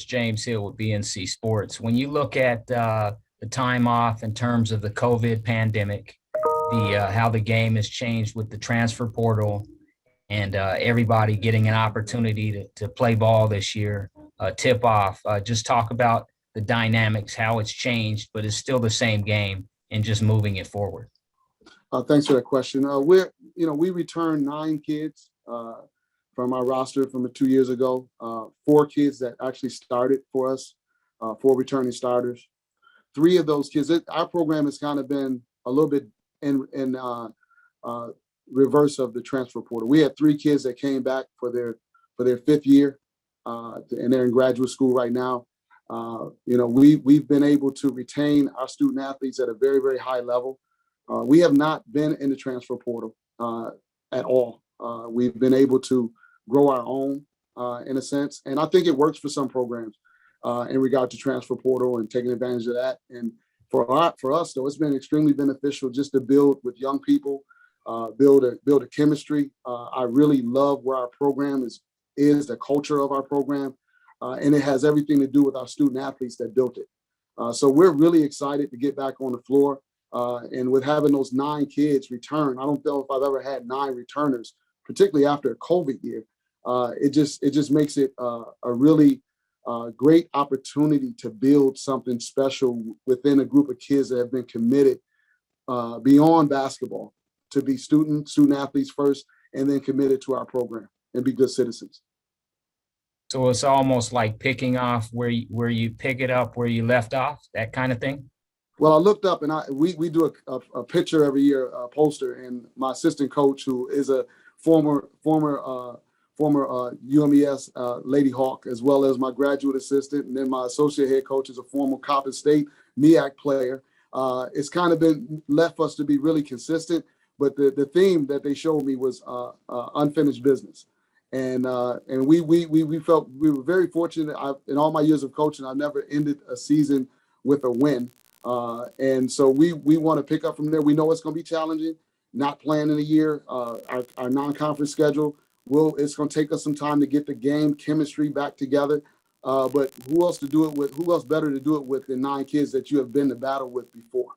James Hill with BNC Sports. When you look at the time off in terms of the COVID pandemic, the how the game has changed with the transfer portal and everybody getting an opportunity to play ball this year, tip off, just talk about the dynamics, how it's changed, but it's still the same game and just moving it forward. Thanks for that question. We returned 9 kids from our roster from 2 years ago. 4 kids that actually started for us, 4 returning starters. 3 of those kids, our program has kind of been a little bit in reverse of the transfer portal. We had 3 kids that came back for their 5th year, and they're in graduate school right now. We've been able to retain our student athletes at a very, very high level. We have not been in the transfer portal at all. We've been able to grow our own in a sense, and I think it works for some programs in regard to transfer portal and taking advantage of that. And for us, though, it's been extremely beneficial just to build with young people, build a chemistry. I really love where our program is the culture of our program, and it has everything to do with our student athletes that built it. So we're really excited to get back on the floor. And with having those 9 kids return, I don't know if I've ever had 9 returners, particularly after a COVID year. It just makes it a really great opportunity to build something special within a group of kids that have been committed beyond basketball to be student athletes first, and then committed to our program and be good citizens. So it's almost like picking off where you pick it up where you left off, that kind of thing. Well, I looked up and we do a picture every year, a poster, and my assistant coach, who is a former UMES Lady Hawk, as well as my graduate assistant, and then my associate head coach is a former Coppin State Meac player. It's kind of been left for us to be really consistent, but the theme that they showed me was unfinished business, and we felt we were very fortunate. In all my years of coaching, I've never ended a season with a win. And so we want to pick up from there. We know it's going to be challenging, not playing in a year. Our non-conference schedule, it's going to take us some time to get the game chemistry back together. But who else better to do it with than 9 kids that you have been to battle with before?